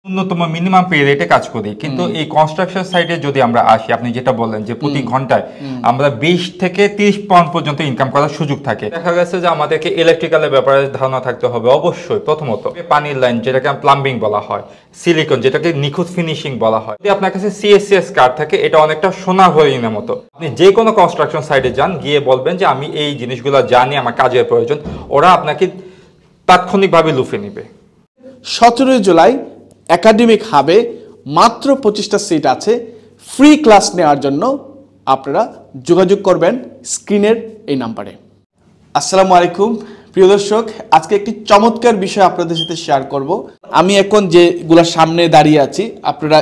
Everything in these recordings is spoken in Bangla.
ন্যূনতম মিনিমাম পে রেটে কাজ করি, কিন্তু এই কনস্ট্রাকশন সাইটে যদি আমরা আসি, আপনি যেটা বললেন যে প্রতি ঘন্টায় আমরা 20 থেকে 30 পাউন্ড পর্যন্ত ইনকাম করার সুযোগ থাকে। দেখা গেছে যে আমাদেরকে ইলেকট্রিক্যালের ব্যাপারে ধারণা থাকতে হবে অবশ্যই। প্রথমত পানির লাইন, যেটাকে প্লাম্বিং বলা হয়, সিলিকন, যেটাকে নিখুঁত ফিনিশিং বলা হয়। যদি আপনার কাছে সিএসসিএস কার্ড থাকে, এটা অনেকটা সোনা হরিণের মতো। আপনি যে কোনো কনস্ট্রাকশন সাইটে যান, গিয়ে বলবেন যে আমি এই জিনিসগুলো জানি, আমার কাজের প্রয়োজন, ওরা আপনাকে তাৎক্ষণিকভাবে লুফে নেবে। 17 জুলাই একাডেমিক হাবে মাত্র 25টা সিট আছে। ফ্রি ক্লাস নেওয়ার জন্য আপনারা যোগাযোগ করবেন স্ক্রিনের এই নাম্বারে। আসসালামু আলাইকুম প্রিয় দর্শক, আজকে একটি চমৎকার বিষয় আপনাদের সাথে শেয়ার করব। আমি এখন যেগুলোর সামনে দাঁড়িয়ে আছি, আপনারা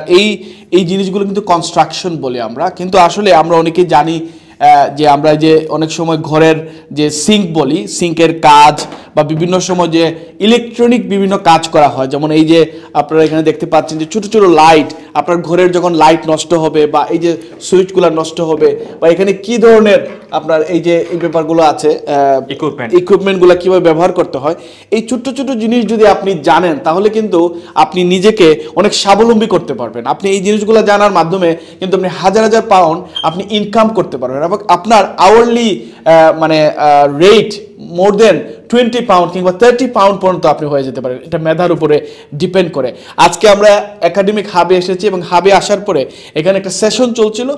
এই জিনিসগুলো কিন্তু কনস্ট্রাকশন বলি আমরা, কিন্তু আসলে আমরা অনেকেই জানি যে আমরা যে অনেক সময় ঘরের যে সিঙ্ক বলি, সিঙ্কের কাজ বা বিভিন্ন সময় যে ইলেকট্রনিক বিভিন্ন কাজ করা হয়, যেমন এই যে আপনারা এখানে দেখতে পাচ্ছেন যে ছোট ছোট লাইট, আপনার ঘরের যখন লাইট নষ্ট হবে বা এই যে সুইচগুলো নষ্ট হবে, বা এখানে কি ধরনের আপনার এই যে এই ব্যাপারগুলো আছে, ইকুইপমেন্টগুলো কিভাবে ব্যবহার করতে হয়, এই ছোট্ট ছোট জিনিস যদি আপনি জানেন, তাহলে কিন্তু আপনি নিজেকে অনেক স্বাবলম্বী করতে পারবেন। আপনি এই জিনিসগুলো জানার মাধ্যমে কিন্তু আপনি হাজার হাজার পাউন্ড আপনি ইনকাম করতে পারবেন, এবং আপনার আওয়ারলি মানে রেট মোর দেন 20 পাউন্ড কিংবা 30 পাউন্ড পর্যন্ত আপনি হয়ে যেতে পারেন। এটা মেধার উপরে ডিপেন্ড করে। আজকে আমরা একাডেমিক হাবে এসেছি, এবং হাবে আসার পরে এখানে একটা সেশন চলছিল,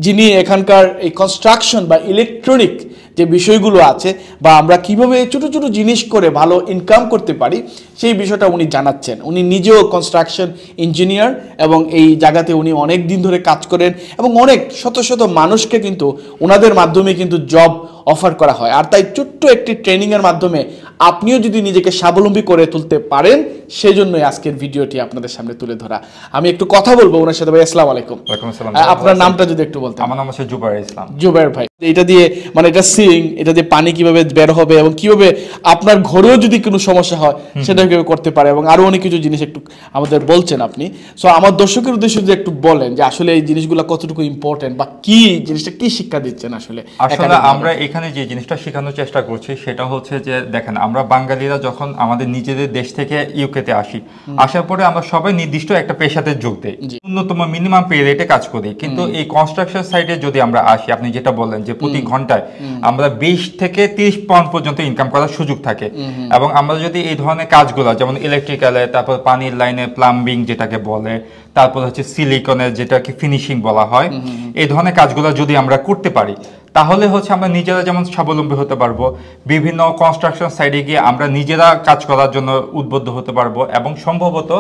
যিনি এখানকার এই কনস্ট্রাকশন বা ইলেকট্রনিক যে বিষয়গুলো আছে, বা আমরা কিভাবে ছোট ছোট জিনিস করে ভালো ইনকাম করতে পারি, সেই বিষয়টা উনি জানাচ্ছেন। উনি নিজেও কনস্ট্রাকশন ইঞ্জিনিয়ার, এবং এই জায়গাতে উনি অনেক দিন ধরে কাজ করেন, এবং অনেক শত শত মানুষকে কিন্তু ওনাদের মাধ্যমে কিন্তু জব অফার করা হয়। আর তাই ছোট্ট একটি ট্রেনিংয়ের মাধ্যমে আপনিও যদি নিজেকে স্বাবলম্বী করে তুলতে পারেন, সেই জন্যই আজকের ভিডিওটি আপনাদের সামনে তুলে ধরা। আমি একটু কথা বলবো ওনার সাথে। ভাই আসসালামু আলাইকুম। আপনার নামটা যদি একটু বলতেন। আমার নাম হচ্ছে জুবাইর ইসলাম। জুবাইর ভাই, এটা দিয়ে মানে এটা সিং, এটা দিয়ে পানি কিভাবে বের হবে, এবং কিভাবে আপনার ঘরেও যদি কোনো সমস্যা হয় সেটা কিভাবে করতে পারে, এবং আরো অনেক কিছু জিনিস একটু আমাদের বলছেন আপনি। সো আমার দর্শকের উদ্দেশ্যে যদি একটু বলেন যে আসলে এই জিনিসগুলো কতটুকু ইম্পর্টেন্ট, বা কি জিনিসটা কি শিক্ষা দিচ্ছেন আসলে। আসলে আমরা এখানে যে জিনিসটা শেখানোর চেষ্টা করছি সেটা হচ্ছে যে, দেখেন, আমরা বাঙালিরা যখন আমাদের নিজেদের দেশ থেকে ইউকেতে আসি, আসার পরে আমরা সবাই নির্দিষ্ট একটা পেশাতে যোগ দেই, ন্যূনতম মিনিমাম পে রেটে কাজ করি। কিন্তু এই কনস্ট্রাকশন সাইটে যদি আমরা আসি, আপনি যেটা বললেন যে প্রতি ঘন্টায় আমরা 20 থেকে 30 পাউন্ড পর্যন্ত ইনকাম করার সুযোগ থাকে, এবং আমরা যদি এই ধরনের কাজগুলো, যেমন ইলেকট্রিক্যালে, তারপর পানির লাইনে প্লাম্বিং যেটাকে বলে, তারপর হচ্ছে সিলিকনের যেটাকে ফিনিশিং বলা হয়, এই ধরনের কাজগুলো যদি আমরা করতে পারি, তাহলে হচ্ছে আমরা নিজেরা যেমন স্বাবলম্বী হতে পারবো, বিভিন্ন কনস্ট্রাকশন সাইটে গিয়ে আমরা নিজেরা কাজ করার জন্য উদ্বুদ্ধ হতে পারবো, এবং সম্ভবত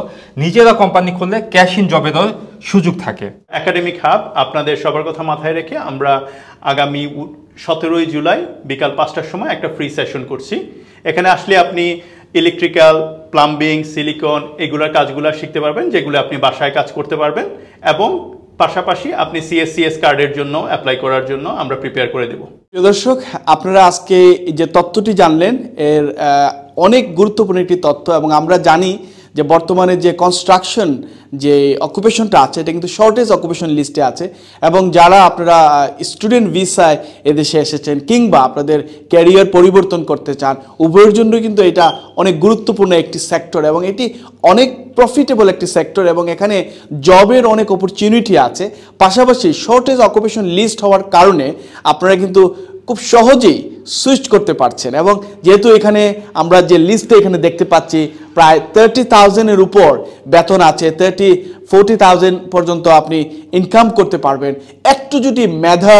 নিজেরা কোম্পানি খুললে ক্যাশ ইন জবেরও সুযোগ থাকে। একাডেমিক হাব আপনাদের সবার কথা মাথায় রেখে আমরা আগামী 17 জুলাই বিকাল 5টার সময় একটা ফ্রি সেশন করছি। এখানে আসলে আপনি ইলেকট্রিক্যাল, প্লাম্বিং, সিলিকন এগুলোর কাজগুলো শিখতে পারবেন, যেগুলো আপনি বাসায় কাজ করতে পারবেন, এবং পাশাপাশি আপনি সিএসসিএস কার্ডের জন্য অ্যাপ্লাই করার জন্য আমরা প্রিপেয়ার করে দেব। প্রিয় দর্শক, আপনারা আজকে যে তথ্যটি জানলেন, এর অনেক গুরুত্বপূর্ণ একটি তথ্য, এবং আমরা জানি যে বর্তমানে যে কনস্ট্রাকশন যে অকুপেশনটা আছে, এটা কিন্তু শর্টেজ অকুপেশন লিস্টে আছে, এবং যারা আপনারা স্টুডেন্ট ভিসায় এদেশে এসেছেন কিংবা আপনাদের ক্যারিয়ার পরিবর্তন করতে চান, উভয়ের জন্যই কিন্তু এটা অনেক গুরুত্বপূর্ণ একটি সেক্টর, এবং এটি অনেক প্রফিটেবল একটি সেক্টর, এবং এখানে জবের অনেক অপরচুনিটি আছে। পাশাপাশি শর্টেজ অকুপেশন লিস্ট হওয়ার কারণে আপনারা কিন্তু খুব সহজেই সুইচ করতে পারছেন, এবং যেহেতু এখানে আমরা যে লিস্টে এখানে দেখতে পাচ্ছি প্রায় 30,000-এর উপর বেতন আছে, 40,000 পর্যন্ত আপনি ইনকাম করতে পারবেন একটু যদি মেধা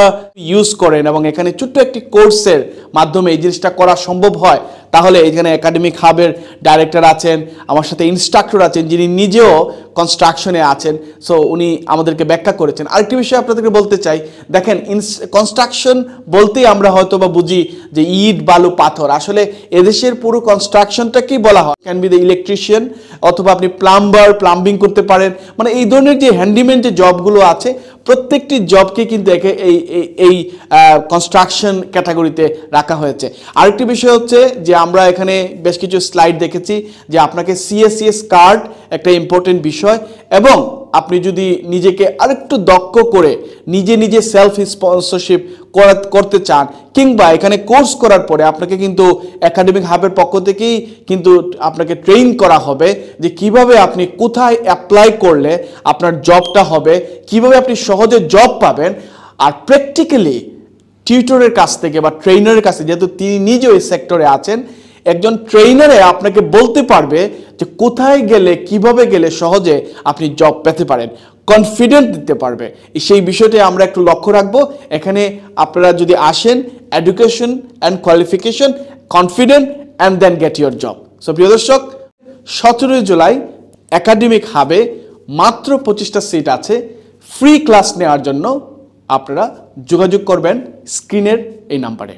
ইউজ করেন, এবং এখানে ছোট্ট একটি কোর্সের মাধ্যমে এই জিনিসটা করা সম্ভব হয়, তাহলে এখানে একাডেমিক হাবের ডাইরেক্টর আছেন, আমার সাথে ইনস্ট্রাক্টর আছেন যিনি নিজেও কনস্ট্রাকশনে আছেন। সো উনি আমাদেরকে ব্যাখ্যা করেছেন। আরেকটি বিষয় আপনাদেরকে বলতে চাই, দেখেন, কনস্ট্রাকশন বলতেই আমরা হয়তো বা বুঝি যে ইট, বালু, পাথর। আসলে এদেশের পুরো কনস্ট্রাকশনটা কি বলা হয়, ক্যান বি দ্য ইলেকট্রিশিয়ান, অথবা আপনি প্লাম্বিং করতে পারেন, মানে এই ধরনের যে হ্যান্ডিম্যান যে জবগুলো আছে, প্রত্যেকটি জবকে কিন্তু এই কনস্ট্রাকশন ক্যাটাগরিতে রাখা হয়েছে। আরেকটি বিষয় হচ্ছে যে আমরা এখানে বেশ কিছু স্লাইড দেখেছি যে আপনাকে সিএসসিএস কার্ড একটা ইম্পর্টেন্ট বিষয়, এবং আপনি যদি নিজেকে আরেকটু দক্ষ করে নিজে সেলফ স্পন্সরশিপ করতে চান, কিংবা এখানে কোর্স করার পরে আপনাকে কিন্তু একাডেমিক হাবের পক্ষ থেকেই কিন্তু আপনাকে ট্রেন করা হবে যে কিভাবে আপনি কোথায় অ্যাপ্লাই করলে আপনার জবটা হবে, কিভাবে আপনি সহজে জব পাবেন। আর প্র্যাকটিক্যালি টিউটরের কাছ থেকে বা ট্রেনারের কাছে, যেহেতু তিনি নিজেও এই সেক্টরে আছেন, একজন ট্রেনারে আপনাকে বলতে পারবে যে কোথায় গেলে কিভাবে গেলে সহজে আপনি জব পেতে পারেন, কনফিডেন্ট দিতে পারবে। সেই বিষয়টি আমরা একটু লক্ষ্য রাখবো। এখানে আপনারা যদি আসেন, education and qualification, confident and then get your job. So প্রিয় দর্শক, 17 জুলাই একাডেমিক হাবে মাত্র 25টা সিট আছে। ফ্রি ক্লাস নেওয়ার জন্য আপনারা যোগাযোগ করবেন স্ক্রিনের এই নাম্বারে।